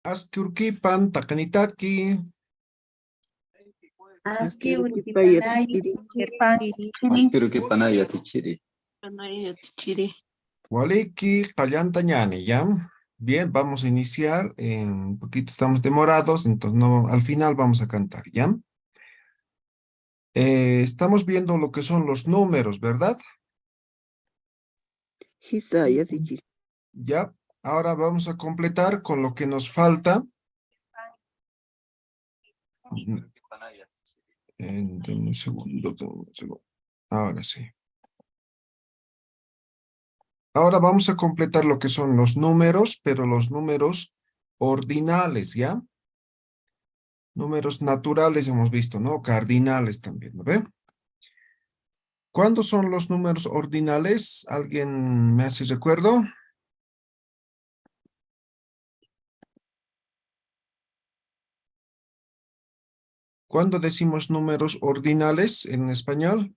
Askurkipan takanitaki. Aski uripayay Aspiro que panaya tichiri. Waliki Kalyantañani, ¿ya? Bien, vamos a iniciar. Un poquito estamos demorados, entonces no, al final vamos a cantar, ¿ya? Estamos viendo lo que son los números, ¿verdad? Hisaya tichiri. Ya. Ahora vamos a completar con lo que nos falta. Dame un segundo, dame un segundo. Ahora sí. Ahora vamos a completar lo que son los números, pero los números ordinales, ¿ya? Números naturales hemos visto, ¿no? Cardinales también, ¿no ve? ¿Cuándo son los números ordinales? ¿Alguien me hace recuerdo? ¿Cuándo decimos números ordinales en español?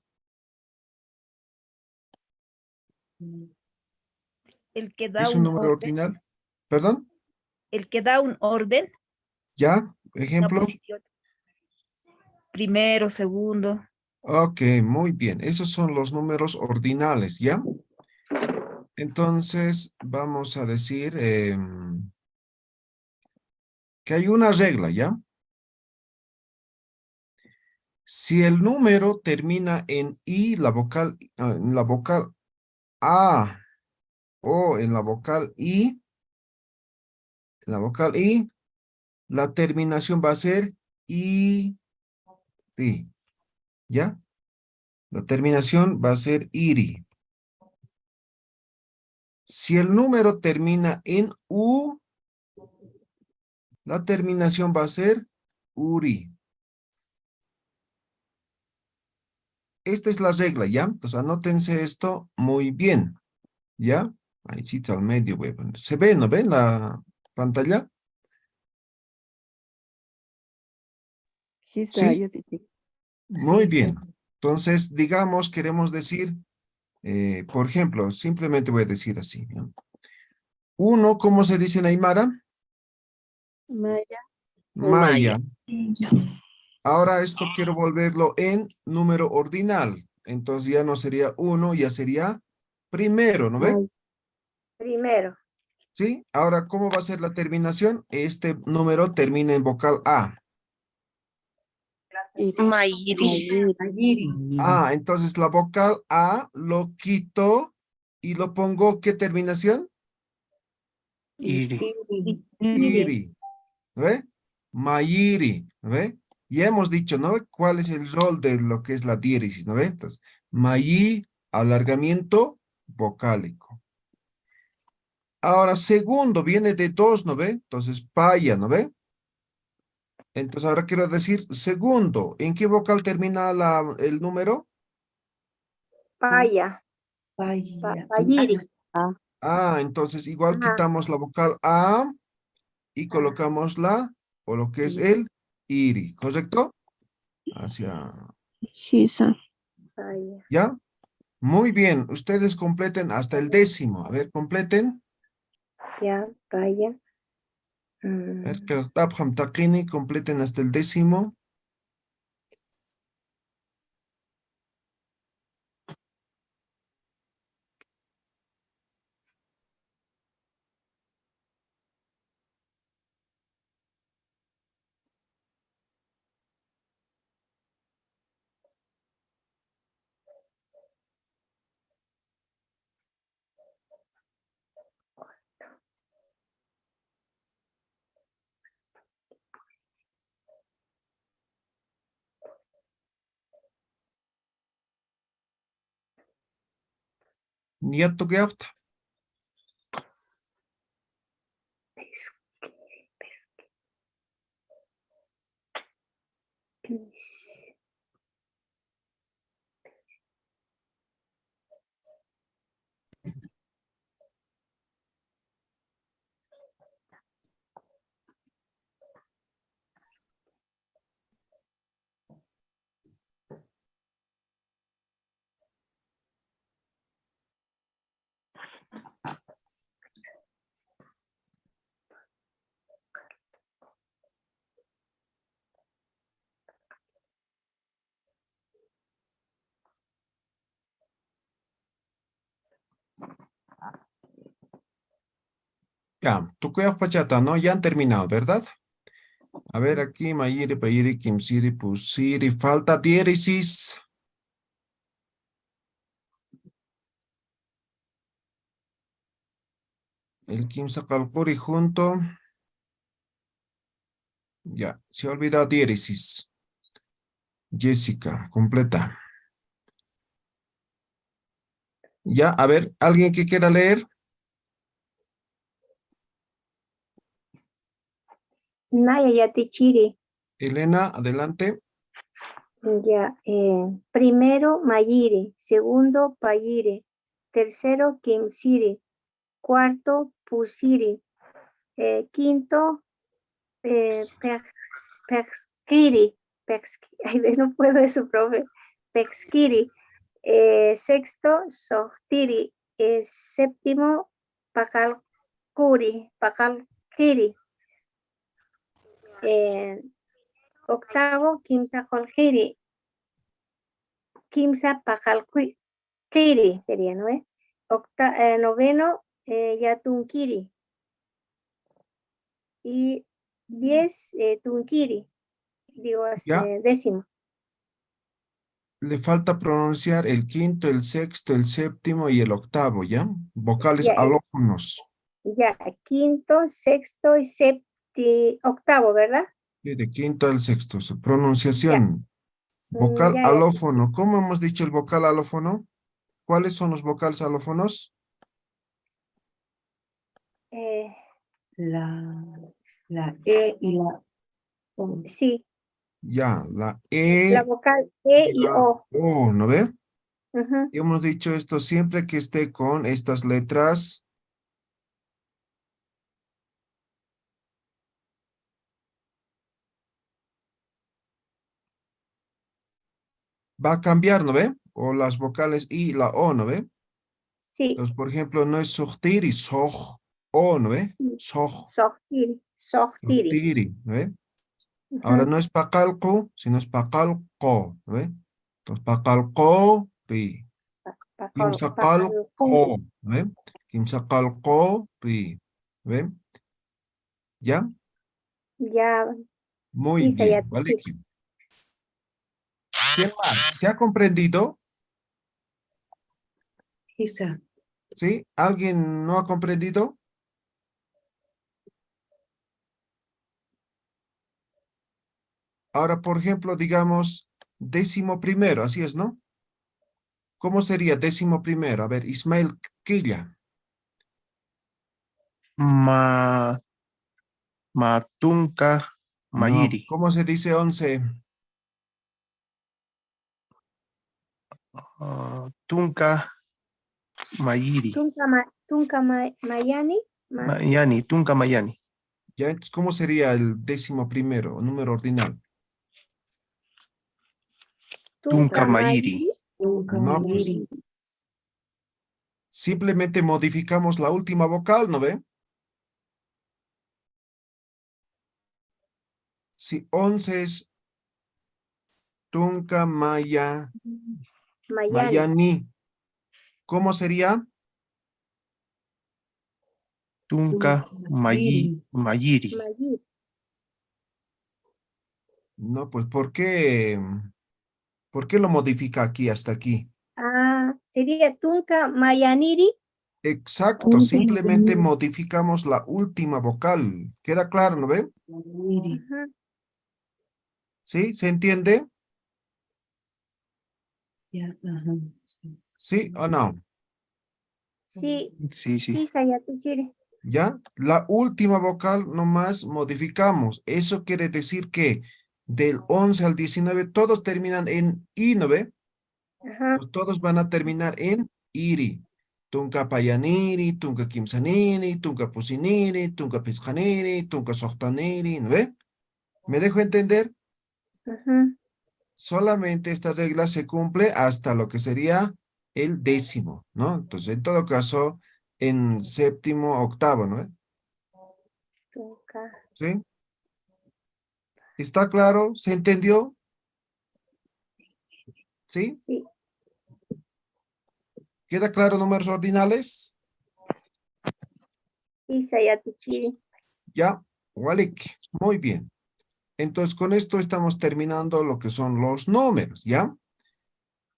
El que ¿Qué da es un un número orden, ordinal? ¿Perdón? el que da un orden, ¿Ya? una ¿Ejemplo? posición, primero, segundo. Ok, muy bien. Esos son los números ordinales, ¿ya? Entonces, vamos a decir que hay una regla, ¿ya? Si el número termina en I, en la vocal A o en la vocal I, la terminación va a ser I, I, ¿ya? La terminación va a ser IRI. Si el número termina en U, la terminación va a ser URI. Esta es la regla, ¿ya? Entonces anótense esto muy bien, ¿ya? Ahí sí, al medio voy a poner. ¿Se ve, no ven la pantalla? ¿Sí? Hisaya tichiri. Muy Sí, bien. sí. Entonces, digamos, queremos decir, por ejemplo, simplemente voy a decir así, ¿ya? Uno, ¿cómo se dice en Aymara? Maya. Maya. Ahora esto quiero volverlo en número ordinal. Entonces ya no sería uno, ya sería primero, ¿no ve? Maya. Primero. ¿Sí? Ahora, ¿cómo va a ser la terminación? Este número termina en vocal A. Mayiri. Ah, entonces la vocal A lo quito y lo pongo, ¿qué terminación? Iri, ¿no ve? Mayiri, ¿no ve? Ya hemos dicho, ¿no? ¿Cuál es el rol de lo que es la diéresis, ¿no ve? Entonces, mayi, alargamiento vocálico. Ahora, segundo viene de dos, ¿no ve? Entonces, paya, ¿no ve? Entonces, ahora quiero decir segundo. ¿En qué vocal termina el número? Paya. Payiri. Ah, entonces igual Ajá. quitamos la vocal A y colocamos o lo que es el iri, ¿correcto? Hacia, Paya. ¿ya? Muy bien, ustedes completen hasta el décimo. A ver, completen. Ya, paya. A ver, que Tapham Takini completen hasta el décimo. Nieto que apta. Ya, Tukuyak Pachata, ¿no? Ya han terminado, ¿verdad? A ver, aquí, Mayiri, Payiri, Kimsiri, Pusiri, falta diéresis. El Kimsa Kalkuri junto. Ya, se ha olvidado diéresis. Jessica, completa. Ya, a ver, ¿alguien que quiera leer? Naya Yatichiri. Elena, adelante. Ya, primero Mayiri, segundo Payiri, tercero Kimsiri, cuarto Pusiri, quinto Pexkiri, ay, no puedo eso, profe, Pexkiri, sexto Sohtiri, séptimo Pakalkiri, octavo Kimsa Kolkiri, Kimsa Pakalkiri sería, ¿no es? Noveno Yatunkiri y 10 Tunkiri, digo, Ya, décimo. le falta pronunciar el quinto, el sexto, el séptimo y el octavo, ¿ya? Vocales Ya, alófonos. ya, quinto, sexto y octavo, ¿verdad? Sí, de quinto al sexto. Su Ya, pronunciación. Vocal ya, alófono. ¿Cómo hemos dicho el vocal alófono? ¿Cuáles son los vocales alófonos? eh, La E y la O. sí, Ya, la la E vocal E y y la O. O, ¿no ve? Ujú. Hemos dicho esto siempre que esté con estas letras. Va a cambiar, ¿no ve? O las vocales I y la O, ¿no ve? Sí, Entonces, por ejemplo, no es sujtiri, soj, O, ¿no ve? sí, Soj, Sohtiri, Sohtiri. sujtiri, ¿no ve? Ahora Ujú. no es pacalco, sino es pacalco, ¿no ve? Entonces, pacalco, ri. Pakalkuri. Kimsaqalco, ¿no ve? Kimsaqalco, ri. ¿Ve? ¿Ya? Ya, Muy Isa, ya, bien, ¿vale? ¿Quién más? ¿Se ha comprendido? Isa. ¿Sí? ¿Alguien no ha comprendido? Ahora, por ejemplo, digamos, décimo primero, así es, ¿no? ¿Cómo sería décimo primero? A ver, Ismael Quilla. Ma, Matunka No, Mayiri. ¿cómo se dice 11? Tunka Mayiri. Mayani, Mayani, Tunka Mayani. Ya, entonces, ¿cómo sería el décimo primero, número ordinal? Tunka Mayiri. Mayiri. Nunca No, pues Mayiri. simplemente modificamos la última vocal, ¿no ve? Si 11 es Tunka Mayani. Mayani, ¿cómo sería? Tunka Mayiri. Mayiri. Mayiri. No, pues ¿por qué lo modifica aquí hasta aquí? Ah, sería Tunka Mayaniri. Exacto, simplemente modificamos la última vocal. ¿Queda claro, no ve? Mayiri. Ujú. ¿Sí? ¿Se entiende? Ya, ajá. Sí. ¿Sí o no? Sí, Sí, sí. sí, Sayatishiri. ¿Ya? La última vocal nomás modificamos. Eso quiere decir que del 11 al 19 todos terminan en I, ¿no ve? Ajá. Pues todos van a terminar en iri. Tunka payaniri, tunka kimsaniri, tunka pusiniri, tunka piscaniri, tunka sohtaniri, ¿no ve? ¿Me dejo entender? Ujú. Solamente esta regla se cumple hasta lo que sería el décimo, ¿no? Entonces, en todo caso, en séptimo, octavo, ¿no? Tunka. ¿Sí? ¿Está claro? ¿Se entendió? ¿Sí? Sí. ¿Queda claro números ordinales? Isa ya tichiri. Ya, Walik, muy bien. Entonces, con esto estamos terminando lo que son los números, ¿ya?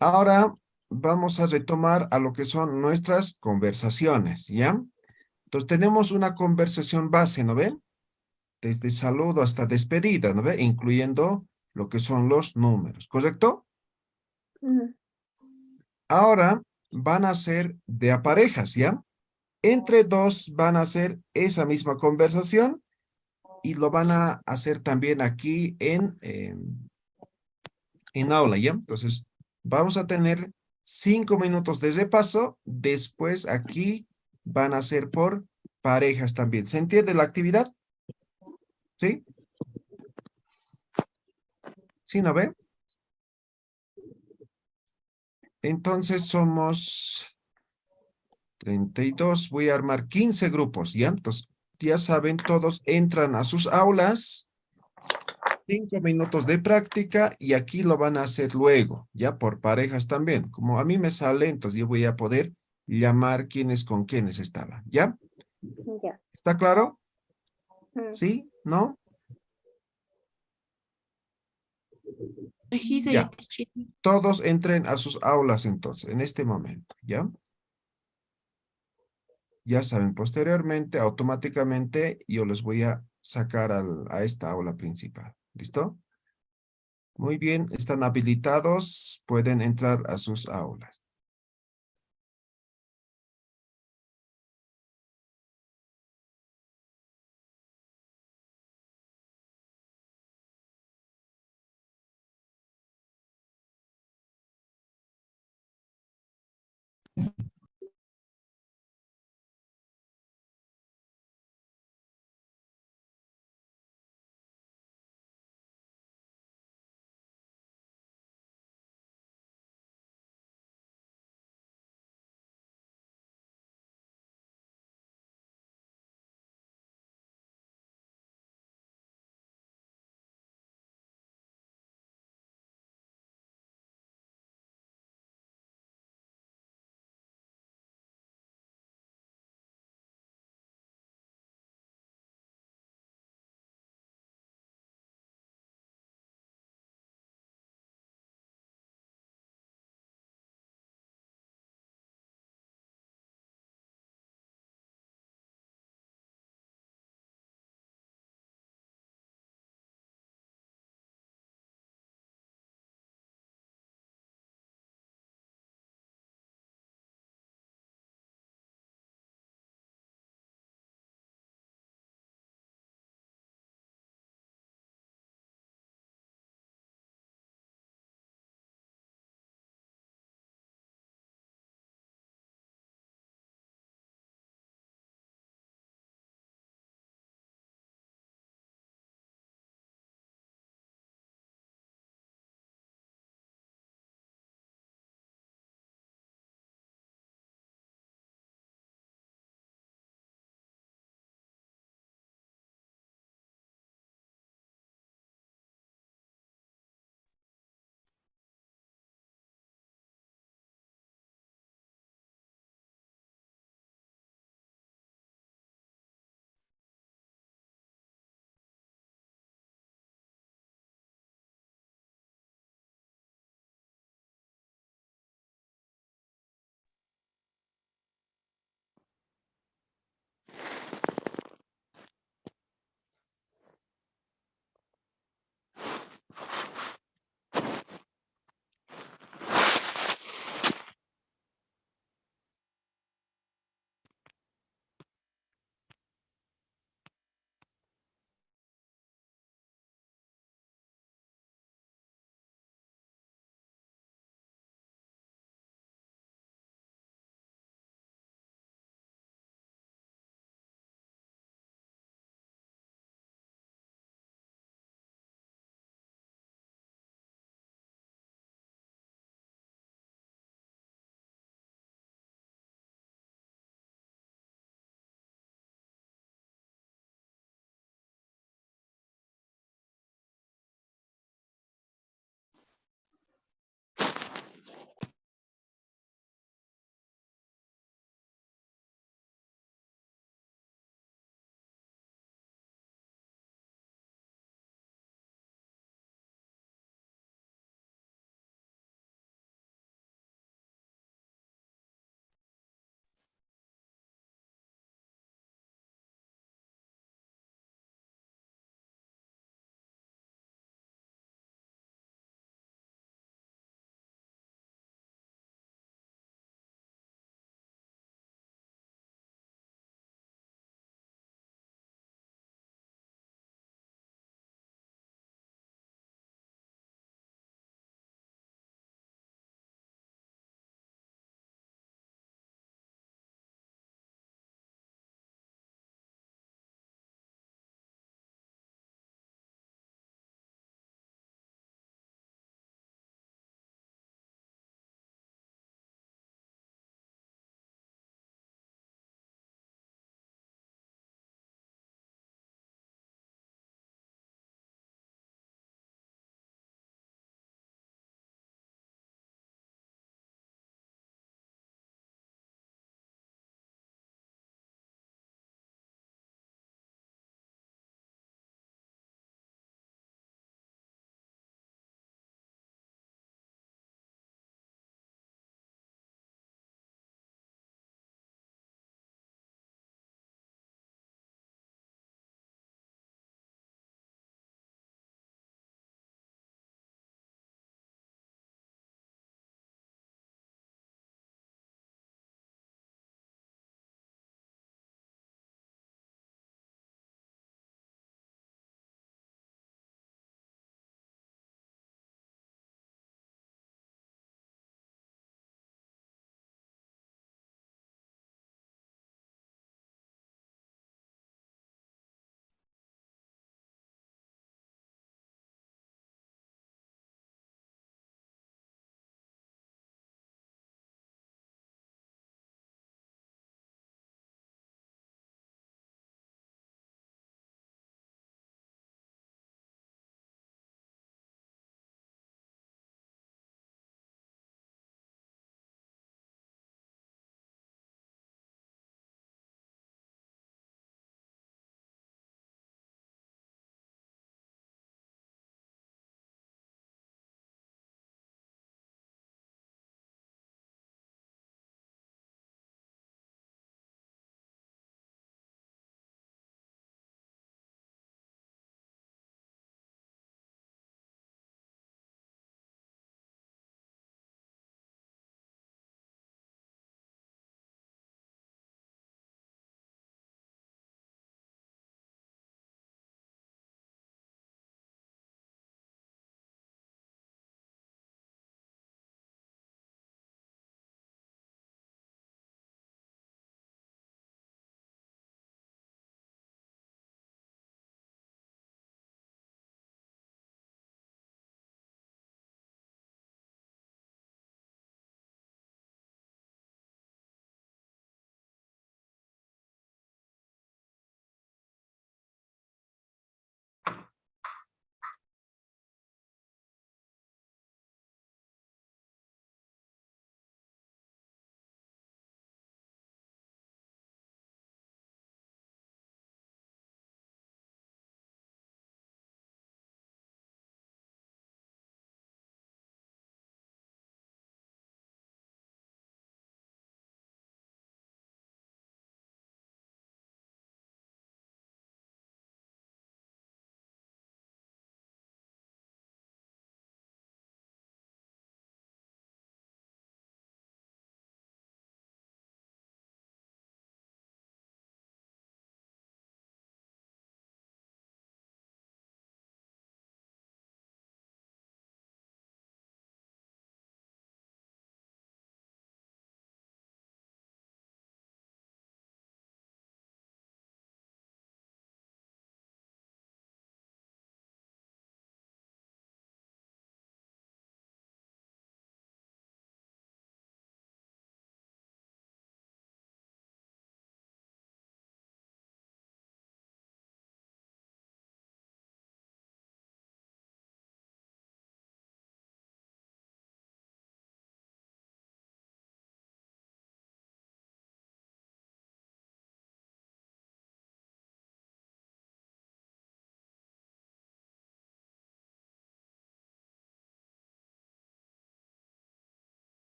Ahora vamos a retomar a lo que son nuestras conversaciones, ¿ya? Entonces, tenemos una conversación base, ¿no ven? Desde saludo hasta despedida, ¿no ve? Incluyendo lo que son los números, ¿correcto? Ujú. Ahora van a ser de a parejas, ¿ya? Entre dos van a hacer esa misma conversación y lo van a hacer también aquí en aula, ¿ya? Entonces, vamos a tener 5 minutos de repaso. Después aquí van a ser por parejas también. ¿Se entiende la actividad? ¿Sí? ¿Sí, no ve? Entonces somos 32. Voy a armar 15 grupos, ¿ya? Entonces, ya saben, todos entran a sus aulas. 5 minutos de práctica y aquí lo van a hacer luego, ya por parejas también. Como a mí me sale, entonces yo voy a poder llamar quiénes con quiénes estaban, ¿ya? Ya. ¿Está claro? Mm. ¿Sí? ¿No? Regisa Ya. ya tichiri. Todos entren a sus aulas entonces, en este momento, ¿ya? Ya saben, posteriormente, automáticamente, yo les voy a sacar a esta aula principal. ¿Listo? Muy bien, están habilitados, pueden entrar a sus aulas.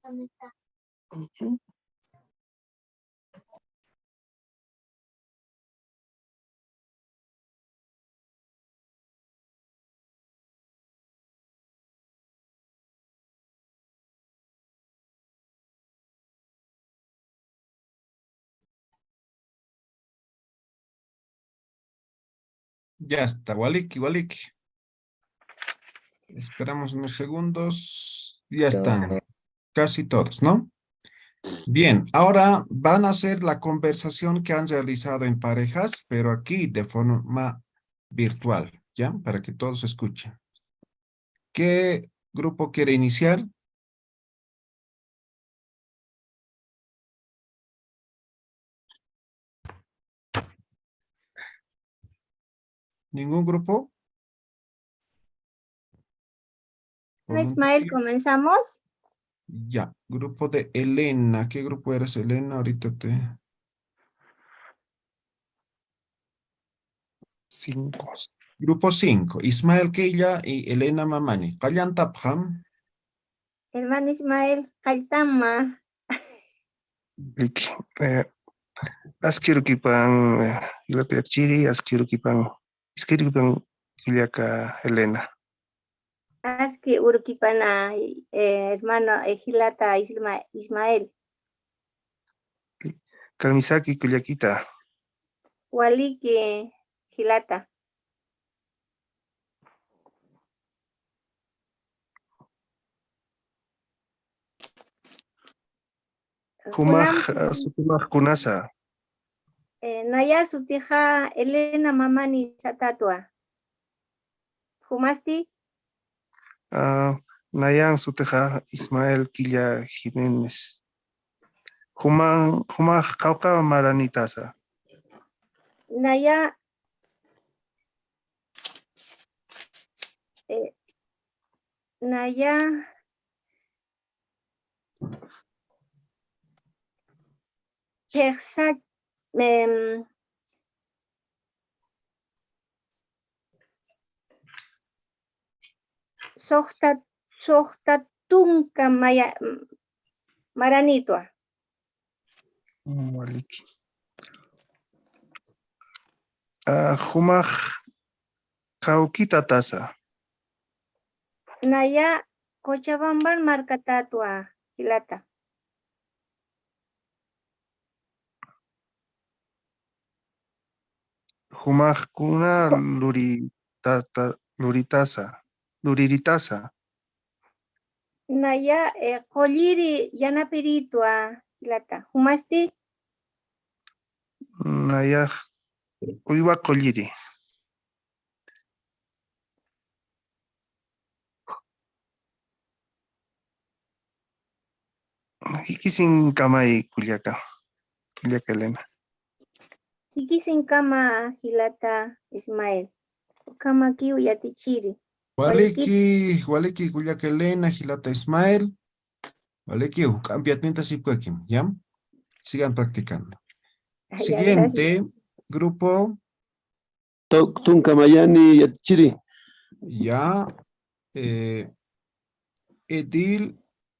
Ujú. Ya está, Waliki, Waliki. Esperamos unos segundos. Ya están. Casi todos, ¿no? Bien, ahora van a hacer la conversación que han realizado en parejas, pero aquí de forma virtual, ¿ya? Para que todos escuchen. ¿Qué grupo quiere iniciar? ¿Ningún grupo? Ismael, comenzamos. Ya, grupo de Elena. ¿Qué grupo eres, Elena? Ahorita te... 5. Grupo 5. Ismael Quilla y Elena Mamani. Kalyan Tapham. Hermano Ismael, Kaitama. Liki. Askirukipan Ilapia Chiri, Askirukipan Kiliaka Elena. Aski Urukipana, hermano Gilata Ismael. Kalmisaki Kuliakita. Waliki Gilata. Humaj Sukumaj Kunasa. Naya Sutija Elena Mamani Satatua. Humasti, Nayan Suteja Ismael Quilla Jiménez. Humaj Kauka Maranitasa. Naya Naya Persa Sohta Tunka Maranitwa. Maliki. Humaj Kaukita Tasa. Naya Cochabamban Marcatatua Gilata. Humaj Kuna Luritasa. Naya Colliri Yanapiritua Gilata. Humasti, Naya Uiwa Colliri. Hikisin Kamai Kuliaka Elena. Sikisin Kama Gilata Ismael. Kama Kiu Yatichiri. Waliki, Waliki, Kuliaka Elena, Gilata Ismael. Waliki, Campiatnita Sipkuakim, ¿ya? Sigan practicando. Ya, Siguiente grupo, Tunka Mayani Yatichiri. ya. Edil,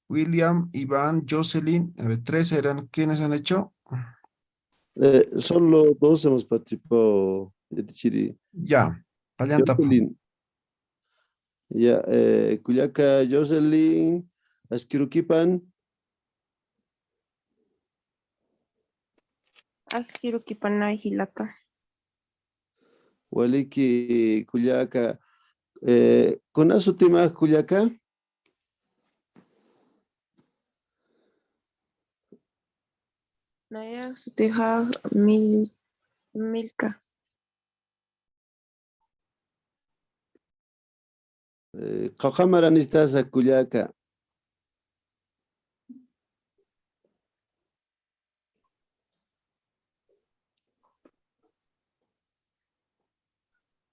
William, Iván, Jocelyn. A ver, 3 eran. ¿Quiénes han hecho? Solo 2 hemos participado, Yatichiri. Ya. Kalyan Tapham. Jocelyn. Ya, Kuyaka Jocelyn, Askirukipan, Askirukipanay Hilata. Waliki Kuyaka, Konasutima Kuyaka, Naya Suteja Milka. Kakamaranistas Kuyaka,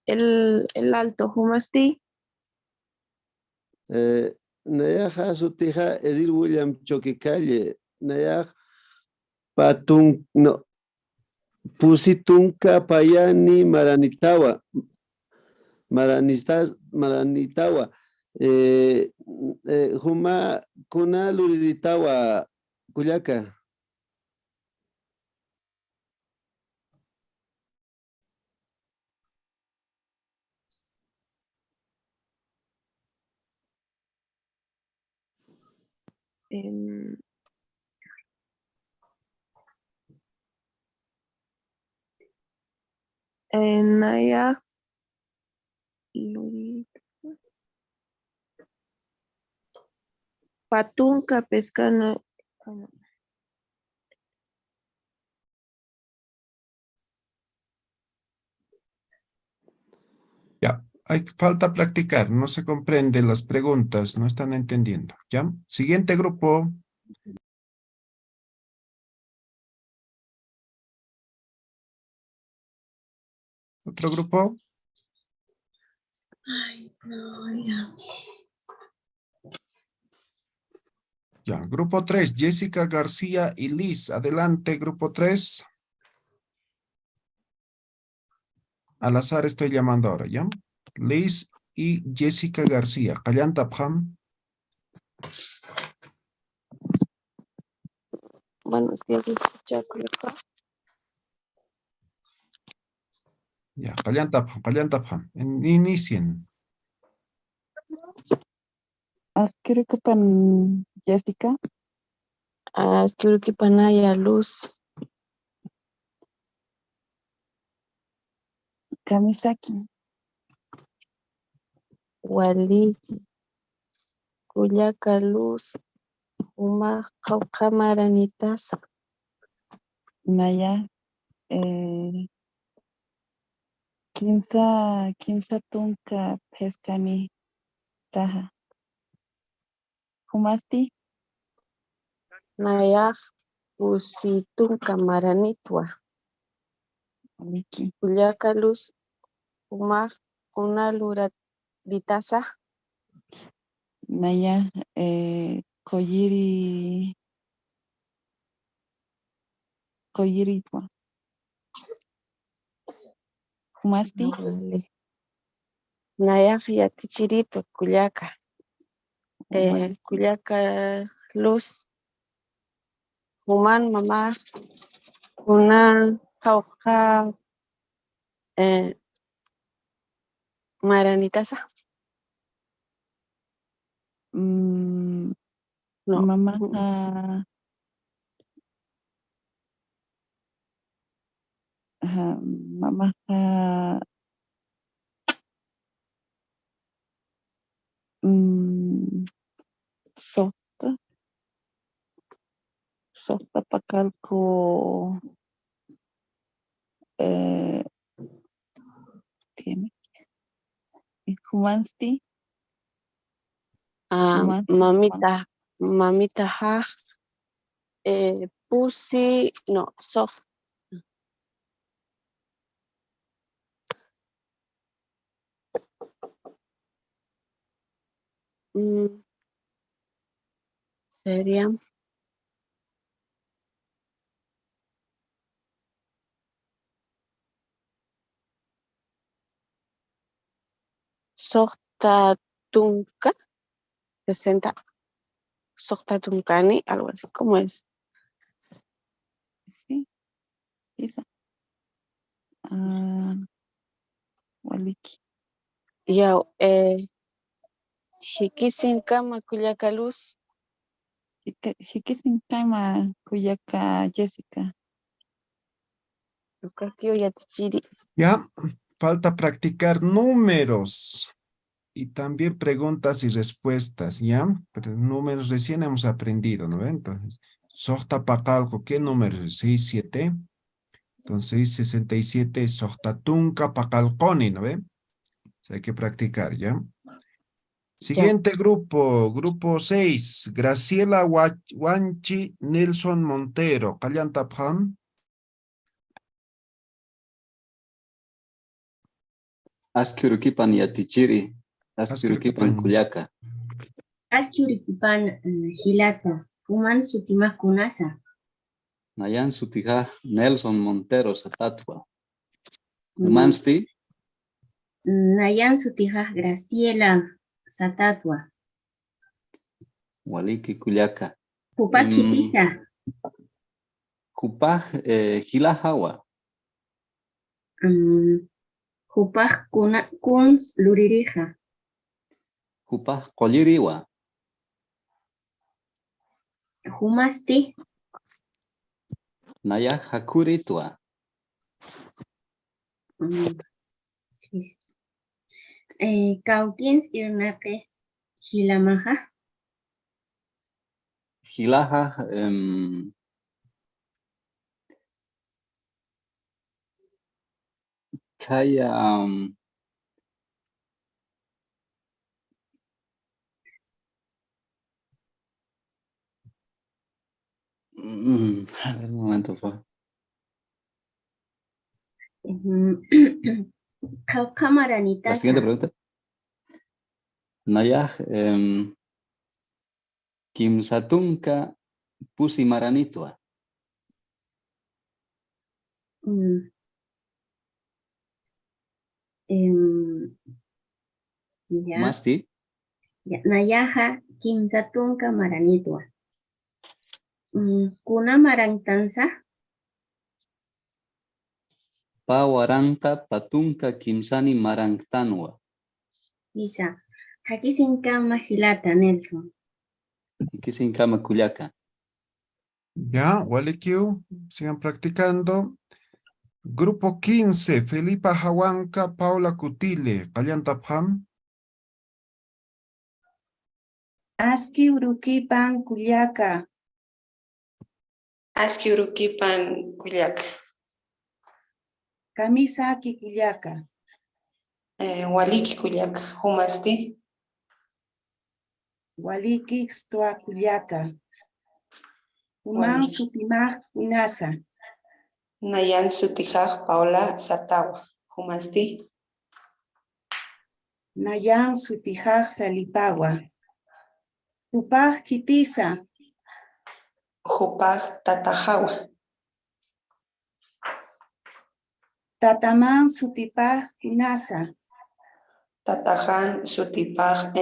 El alto Humasti. Nayaja Sutija Edil William Choquecalle, Nayaj Patun, no, Pusitunka Payani Maranitawa, Maranitawa, Huma kuna luriritawa kullaka. Naya lurita. Patunka pescana. Ya, falta practicar, no se comprenden las preguntas, no están entendiendo. ¿Ya? Siguiente grupo. ¿Otro grupo? Ay, no, ya. Ya, grupo 3, Jessica García y Liz. Adelante, grupo 3. Al azar estoy llamando ahora, ¿ya? Liz y Jessica García. Kallanta Pham. Bueno, es que hay que escuchar acá. Ya, Kallanta Pham. Inicien. Asquerocupan Jessica, Asqueroquipanaya luz. Kamisaki, Wali. Kullaka luz. Uma Kamaranitasa. Naya, Kimsa Tunka Pescani Taja. Humasti, Nayak usitun kamaranitwa. Wiki, Kullaka luz. Uma una lura ditasa. Naya, Koyiritwa. Humasti, Nayak yatichirito kullaka. Wali, Kullaka luz. Human mamá. Una jauja maranitasa. No. Mama, Mama, Sokta Pacalco, tiene, Humansti, Mamita ha. Pussy. No. Soft. Sería Sokta Tunka 60 Sokta Tunkani, algo así como es. sí, esa. Waliki, Ya, Hikisin kama kullaka luz. Hikisin Kaima Kuyaka Jessica. Yo creo que ya te chiri. Ya, falta practicar números. Y también preguntas y respuestas, ¿ya? Pero números recién hemos aprendido, ¿no? Entonces, Sokta Pacalco, ¿qué número? 6, 7. Entonces, 67, Sokta Tunka Pacalconi, ¿no ven? Hay que practicar, ¿ya? Siguiente grupo, grupo 6, Graciela Wanchi Nelson Montero, Kallanta Pham. Asquirukipan yatichiri, Asquirukipan kullaka. Asquiurikipan Hilata, Human Sutimas Kunasa. Nayan sutija Nelson Montero Satatwa. Humansti, Nayan Sutijas Graciela Satatwa. Waliki Kuliaka. Pupak kitisa. Kupaj Hilahawa. Pupak kun luririja. Kupaj Koliriwa. Humasti. Naya Hakuritua. Kaukins irnape hilamaja. Hilaha Kaya a ver, un momento, por favor. La Kamaranitasa. siguiente pregunta. Naya Kimsatunka Pusi Maranitua. Ya. Masti. Nayaha kimsatunka maranitwa. Kuna marantansa. Pawaranta Patunka Kimsani Marangtanwa. Isa. Hakisinka mahilata Nelson. Kisin Kama Kuliaka. Ya, Walikiu, sigan practicando. Grupo 15, Felipa Hawanka, Paula Cutile, Pam. Aski urukipan Kuliaka. Aski urukipan Kuliaka. Kamisaki Kuliaka. Waliki Kuliaka. Humasti. Waliki Stua Kuliaka. Human Waliki. Sutimaj Kunasa. Nayan Sutijaj Paula Satawa. Humasti. Nayan Sutijaj Felipawa. Tupaj Kitisa. Jupaj Tatajawa. Tataman Sutipaj Kunasa. Tatajan Sutipaj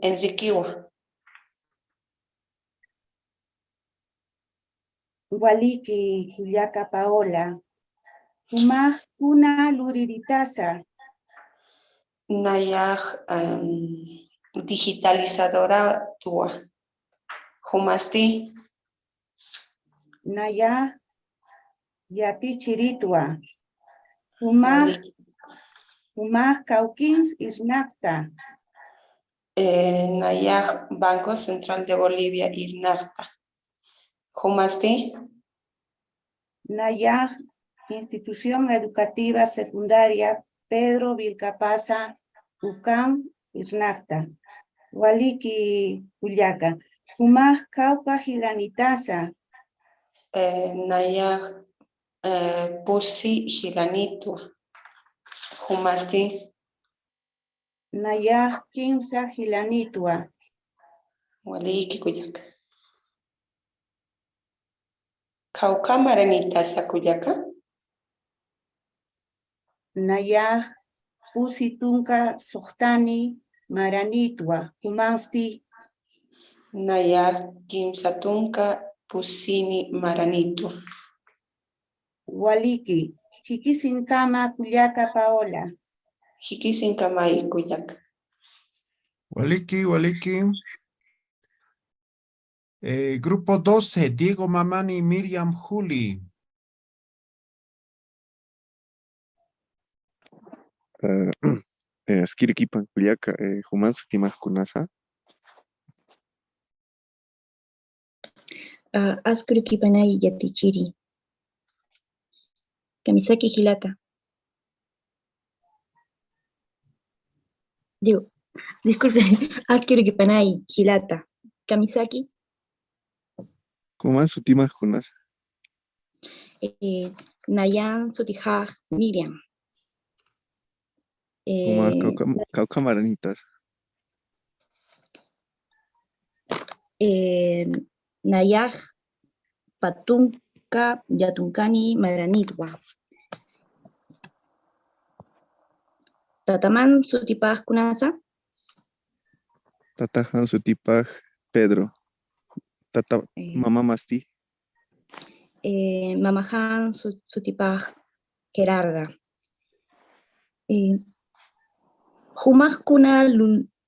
Enzikiwa. Waliki Kuliaka Paola. Humaj Kuna Luriritasa. Nayaj digitalizadora tua. Humasti. Naya Yati Chiritua. Humaj Kaukins Isnakta. Nayaj Banco Central de Bolivia Irnacta. Humasti. Naya Institución Educativa Secundaria Pedro Vilcapasa Ucán Isnakta. Waliki Kuliaka. Humaj Cauca Gilanitasa. Nayaj Pusi Gilanitua. Humasti. Naya Kimsa Gilanitua. Waliki Kuyaka. Kauka Maranitasa Kuyaka. Naya Pusitunka Sohtani Maranitua. Humasti. Nayaj Kimsatunka Pusini Maranitua. Waliki. Hikisinkama Kuliaka Paola. Hikisin Kamai Kuyaka. Waliki. Grupo 12, Diego Mamani, Miriam Juli. Skirikipan Kuliaka, Human Sutimaj Kunasa. Askurukipanay Yatichiri. Kamisaki Hilata. Disculpe, Askurukipanay Hilata. Kamisaki. Human Sutimaj Kunasa. Nayan Sutijaj Miriam. Cauca Maranitas. Nayaj Patunka Yatunkani Maranitwa. Tataman Sutipaj Kunasa. Tatahan Sutipaj Pedro. Tata Mamá Masti. Mamahan Sutipaj Gerarda. Humaq kuna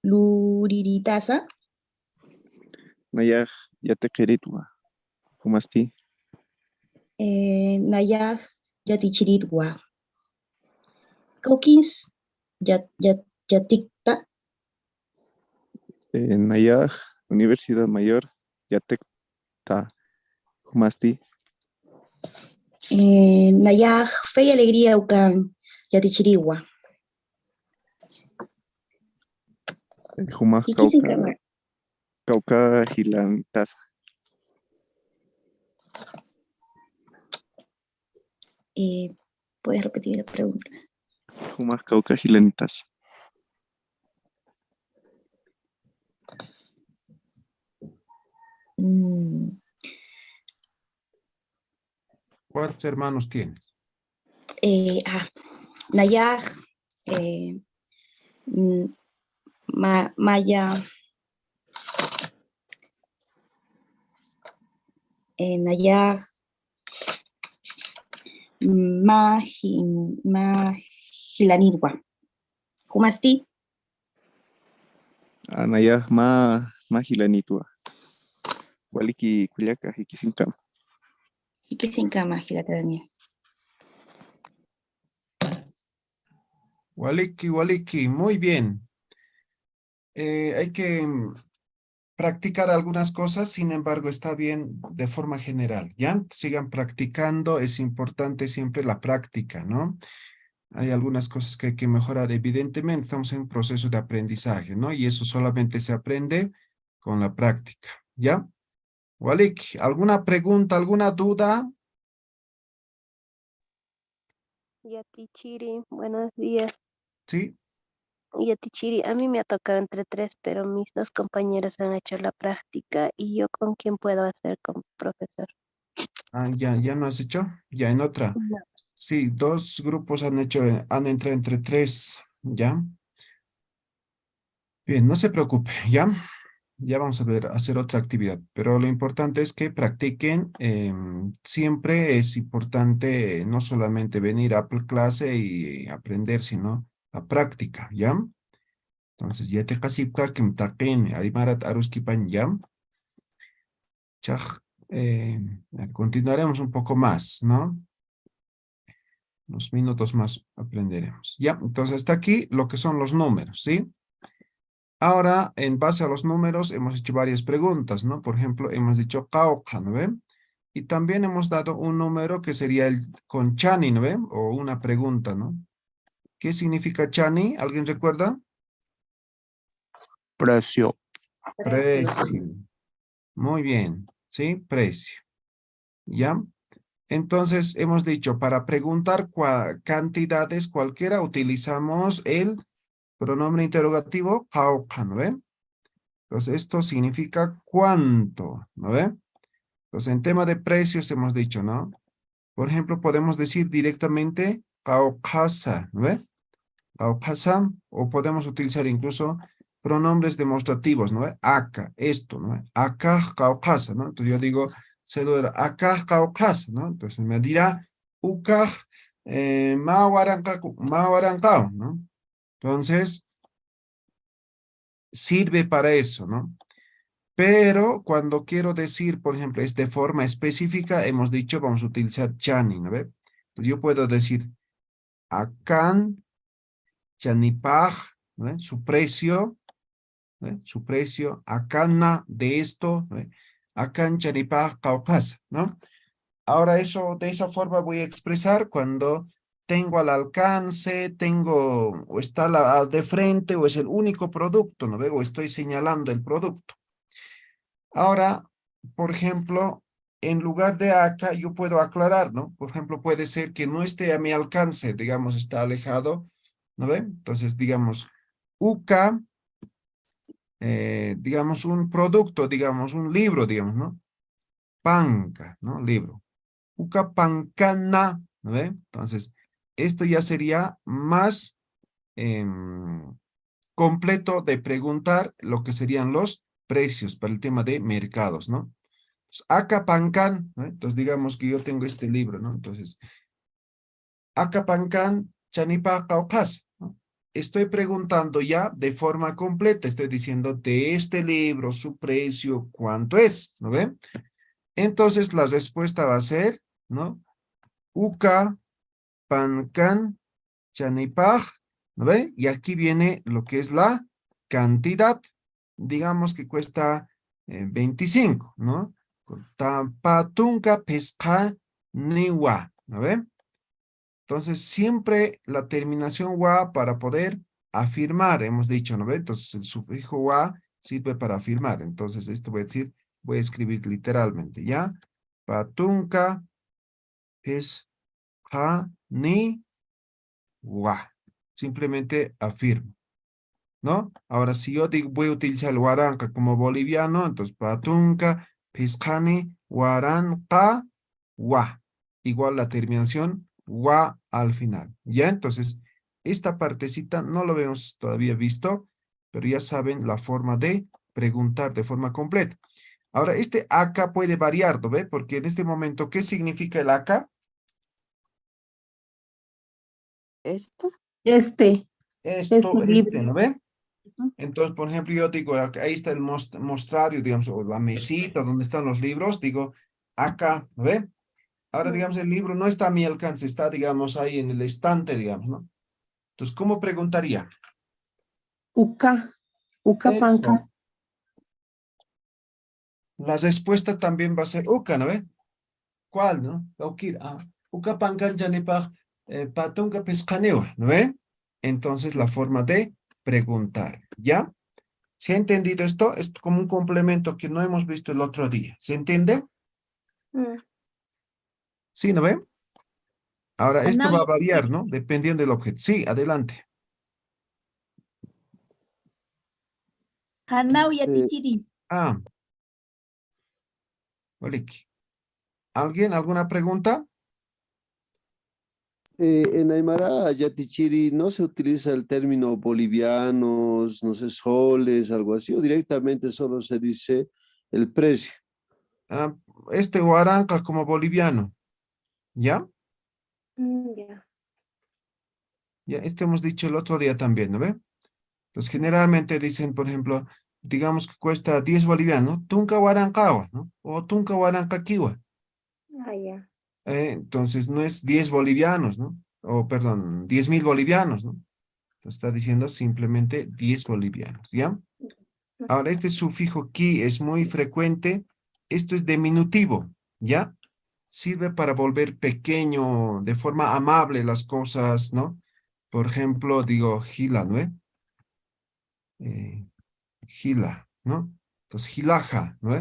luriritaza. Nayaj Yatequeritwa. Humasti. Nayaj Yatichiritwa. Kaukins Yatikta. Nayaj Universidad Mayor Yatekta. Humasti. Nayaj Fe y Alegría Ucan Yatichirigua. Humaj Hikisin Kama. Cauca Gilantaza. ¿Puedes repetir la pregunta? Humaj Cauca Gilanitas. ¿Cuántos hermanos tienes? Nayaj, Maya, Nayaj, Majilanirwa. Humasti. Nayaj Majilanitwa. Waliki Culiaca Hikisinkam. Hikisin Kama, Gilata Daniel. Waliki, muy bien. Hay que practicar algunas cosas, sin embargo, está bien de forma general, ¿ya? Sigan practicando, es importante siempre la práctica, ¿no? Hay algunas cosas que hay que mejorar, evidentemente, estamos en un proceso de aprendizaje, ¿no? Y eso solamente se aprende con la práctica, ¿ya? Walik, ¿alguna pregunta, alguna duda? Yatichiri, buenos días. Sí. Yatichiri, a mí me ha tocado entre 3, pero mis 2 compañeros han hecho la práctica y yo con quién puedo hacer como profesor. Ya no has hecho, ya en otra. No. Sí, 2 grupos han entrado entre 3, ¿ya? Bien, no se preocupe, ¿ya? Ya vamos a hacer otra actividad, pero lo importante es que practiquen. Siempre es importante no solamente venir a clase y aprender, sino a práctica, ¿ya? Entonces, ya te casipka que mtaqen, aymarat aruskipan, ¿ya? Continuaremos un poco más, ¿no? Unos minutos más aprenderemos. Ya, entonces hasta aquí lo que son los números, ¿sí? Ahora, en base a los números, hemos hecho varias preguntas, ¿no? Por ejemplo, hemos dicho cauca, ¿no ven? Y también hemos dado un número que sería el con chani, ¿no ven? O una pregunta, ¿no? ¿Qué significa chani? ¿Alguien recuerda? Precio. Precio. Muy bien, ¿sí? Precio. ¿Ya? Entonces, hemos dicho, para preguntar cantidades cualquiera, utilizamos el pronombre interrogativo cauca, ¿no ven? Entonces, esto significa cuánto, ¿no ven? Entonces, en tema de precios hemos dicho, ¿no? Por ejemplo, podemos decir directamente caucasa, ¿no ven? Caucasa, o podemos utilizar incluso pronombres demostrativos, ¿no ven? Acá, esto, ¿no ven? Acá caucasa, ¿no? Entonces, yo digo, acá caucasa, ¿no? Entonces, me dirá, ucaj mahuarancao, ¿no? Entonces, sirve para eso, ¿no? Pero cuando quiero decir, por ejemplo, es de forma específica, hemos dicho, vamos a utilizar chani, ¿no ve? Entonces yo puedo decir, akan, chanipaj, ¿no ve? Su precio, ¿no ve? Su precio, akana, de esto, ¿no ve? Akan, chanipaj, caucasa, ¿no? Ahora eso, de esa forma voy a expresar cuando tengo al alcance, o está de frente, o es el único producto, ¿no ve? O estoy señalando el producto. Ahora, por ejemplo, en lugar de acá, yo puedo aclarar, ¿no? Por ejemplo, puede ser que no esté a mi alcance, digamos, está alejado, ¿no ven? Entonces, digamos, uca, digamos, un producto, digamos, un libro, digamos, ¿no? Panca, ¿no? Libro. Uca pancana, ¿no ven? Entonces, esto ya sería más completo de preguntar lo que serían los precios para el tema de mercados, ¿no? Acapancan, ¿no? Entonces digamos que yo tengo este libro, ¿no? Entonces, Acapancan chanipa caucas, ¿no? Estoy preguntando ya de forma completa, estoy diciendo de este libro, su precio, cuánto es, ¿no ven? Entonces la respuesta va a ser, ¿no? Uca pancan chanipaj, ¿no ve? Y aquí viene lo que es la cantidad, digamos que cuesta 25, ¿no? Tapatunca pesca niwa, ¿no ve? Entonces siempre la terminación wa para poder afirmar, hemos dicho, ¿no ve? Entonces el sufijo wa sirve para afirmar. Entonces esto voy a decir, voy a escribir literalmente, ¿ya? Patunca pesca ni wa. Simplemente afirmo, ¿no? Ahora, si yo digo, voy a utilizar el huaranca como boliviano, entonces, patunca, pescani, huaranca, wa. Igual la terminación, wa al final. ¿Ya? Entonces, esta partecita no lo hemos todavía visto, pero ya saben la forma de preguntar de forma completa. Ahora, este acá puede variar, ¿no ve? Porque en este momento, ¿qué significa el acá? ¿Esto? Esto, libro. ¿no ve? Entonces, por ejemplo, yo digo, ahí está el mostrario, digamos, o la mesita donde están los libros, digo, acá, ¿no ve? Ahora, digamos, el libro no está a mi alcance, está, digamos, ahí en el estante, digamos, ¿no? Entonces, ¿cómo preguntaría? Uca Eso. La respuesta también va a ser uca, ¿no ve? ¿Cuál, no? Uca pancan janipaj patunca pescanewa, ¿no ve? Entonces, la forma de preguntar, ¿ya? ¿Se ha entendido esto? Es como un complemento que no hemos visto el otro día. ¿Se entiende? ¿Sí, no ve? Ahora, esto va a variar, ¿no? Dependiendo del objeto. Sí, adelante. Ah, Oliki. ¿Alguien? ¿Alguna pregunta? En Aymara, Yatichiri, ¿no se utiliza el término bolivianos, no sé, soles, algo así? ¿O directamente solo se dice el precio? Ah, este huaranca como boliviano. ¿Ya? Ya. Ya, esto hemos dicho el otro día también, ¿no ve? Entonces, generalmente dicen, por ejemplo, digamos que cuesta 10 bolivianos, ¿no? Tunca huarancawa, ¿no? O tunca huarancaquiwa. Ya. Entonces, no es 10 bolivianos, ¿no? O, perdón, 10.000 bolivianos, ¿no? Entonces, está diciendo simplemente 10 bolivianos, ¿ya? Ahora, este sufijo ki es muy frecuente. Esto es diminutivo, ¿ya? Sirve para volver pequeño, de forma amable las cosas, ¿no? Por ejemplo, digo, gila, ¿no? Gila, ¿no? Entonces, gilaja, ¿no?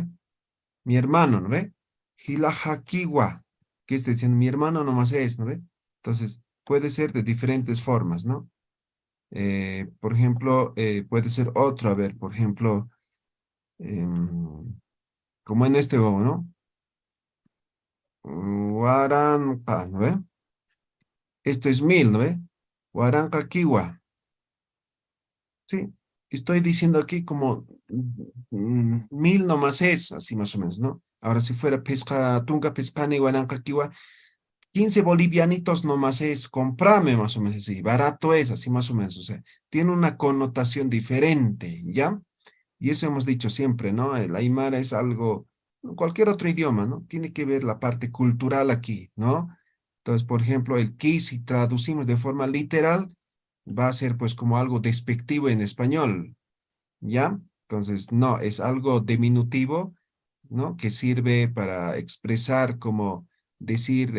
Mi hermano, ¿no ve? Gilaja kiwa. ¿Qué está diciendo? Mi hermano nomás es, ¿no ve? Entonces, puede ser de diferentes formas, ¿no? Por ejemplo, puede ser otro, a ver, por ejemplo, como en este, ¿no? Huaranca, ¿no ve? Esto es 1000, ¿no ve? Huaranca kiwa. Sí, estoy diciendo aquí como 1000 nomás es, así más o menos, ¿no? Ahora si fuera pesca, tunca, pescani, huaranca kiwa, 15 bolivianitos nomás es, comprame más o menos así, barato es, así más o menos, o sea, tiene una connotación diferente, ¿ya? Y eso hemos dicho siempre, ¿no? El aymara es algo, cualquier otro idioma, ¿no? Tiene que ver la parte cultural aquí, ¿no? Entonces, por ejemplo, el ki, si traducimos de forma literal, va a ser pues como algo despectivo en español, ¿ya? Entonces, no, es algo diminutivo, ¿no? Que sirve para expresar como decir,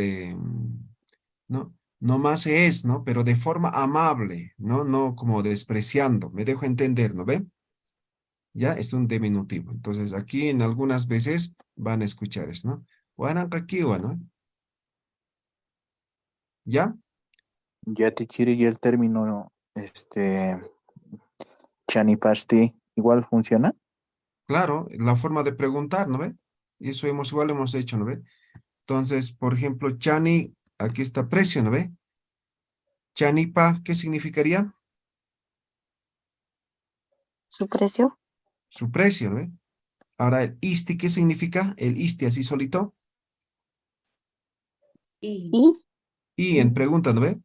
¿no? No más es, ¿no? Pero de forma amable, ¿no? No como despreciando, me dejo entender, ¿no ve? Ya es un diminutivo. Entonces aquí en algunas veces van a escuchar eso, ¿no? Huarancaquiwa, ¿no? ¿Ya? Yatichiri y el término, chanipasti, igual funciona. Claro, la forma de preguntar, ¿no ve? Y eso igual hemos hecho, ¿no ve? Entonces, por ejemplo, chani, aquí está precio, ¿no ve? Chanipa, ¿qué significaría? Su precio. Su precio, ¿no ve? Ahora, el isti, ¿qué significa? El isti así solito. Y. Y en pregunta, ¿no ve?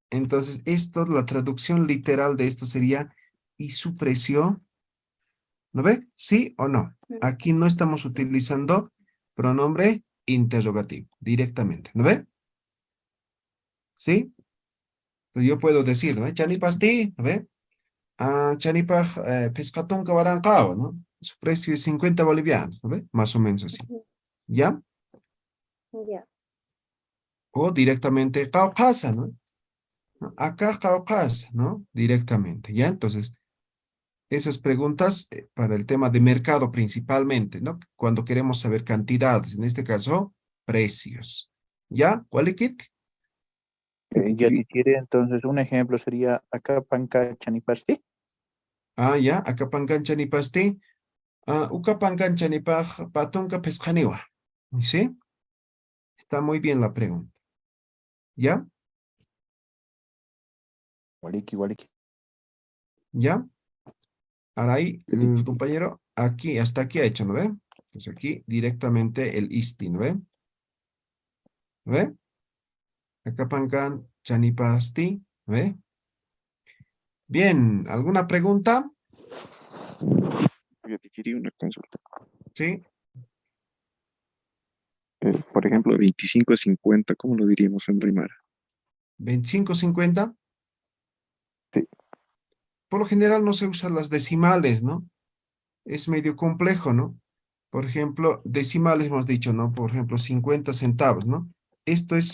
Entonces, esto, la traducción literal de esto sería, ¿y su precio? ¿No ve? ¿Sí o no? Aquí no estamos utilizando pronombre interrogativo directamente, ¿no ve? ¿Sí? Entonces yo puedo decir, ¿no? Chanipasti, ¿no ve? Chanipa pescatunca barancao, ¿no? Su precio es 50 bolivianos, ¿no ve? Más o menos así. ¿Ya? Ya. O directamente caucasa, ¿no? Acá caucasa, ¿no? Directamente, ¿ya? Entonces, esas preguntas para el tema de mercado principalmente, ¿no? Cuando queremos saber cantidades, en este caso, precios. ¿Ya? ¿Cuál es kit? Yati Chiri, entonces un ejemplo sería acá panca chanipasti. Ya, acá pancan chanipasti. Uka pancan chanipaj patunca pescaniwa. ¿Sí? Está muy bien la pregunta. ¿Ya? Waliki. ¿Ya? Ahora ahí, el compañero, aquí, hasta aquí ha hecho, ¿no ve? Entonces aquí directamente el isti, ¿no ve? ¿No ve? Acá pancan chanipasti, ¿no ve? Bien, ¿alguna pregunta? Yati Chiri, una consulta. Sí. Por ejemplo, 25-50, ¿cómo lo diríamos en Rimara? 25-50. Sí. Por lo general no se usan las decimales, ¿no? Es medio complejo, ¿no? Por ejemplo, decimales hemos dicho, ¿no? Por ejemplo, 50 centavos, ¿no? Esto es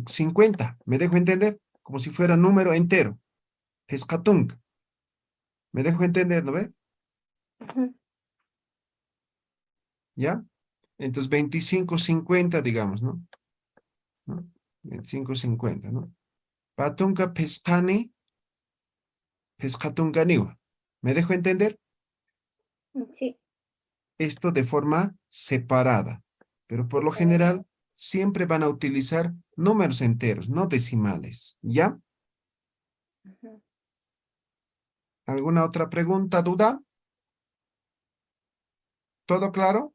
50, ¿me dejo entender? Como si fuera número entero. Pescatung. ¿Me dejo entender, no ve? ¿Ya? Entonces 25-50, digamos, ¿no? 25-50, ¿no? Patunga pescani, pescatunganiwa. ¿Me dejo entender? Sí. Esto de forma separada, pero por lo general siempre van a utilizar números enteros, no decimales, ¿ya? ¿Alguna otra pregunta, duda? ¿Todo claro?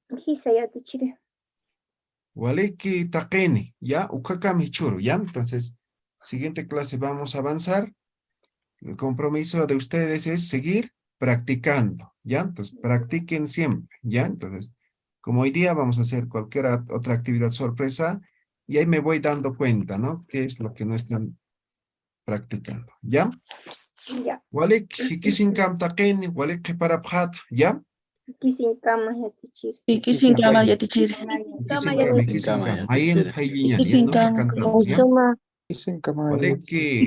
Yati Chiri. Waliki taqini, ¿ya? Ukaka michuru, ¿ya? Entonces, siguiente clase vamos a avanzar. El compromiso de ustedes es seguir practicando, ¿ya? Entonces, practiquen siempre, ¿ya? Entonces, como hoy día vamos a hacer cualquier otra actividad sorpresa, y ahí me voy dando cuenta, ¿no? ¿Qué es lo que no están practicando, ¿ya? Ya. Walik, hikisinkam taqini, walik para phat, ¿ya? Kisinkama Yati Chiri. Ikisinkama Yati Chiri. Hikisinkam, Kama, ya, ahí en teacher. Hayiña, ¿ya? No me cantamos, ¿ya? Dicen que Walik,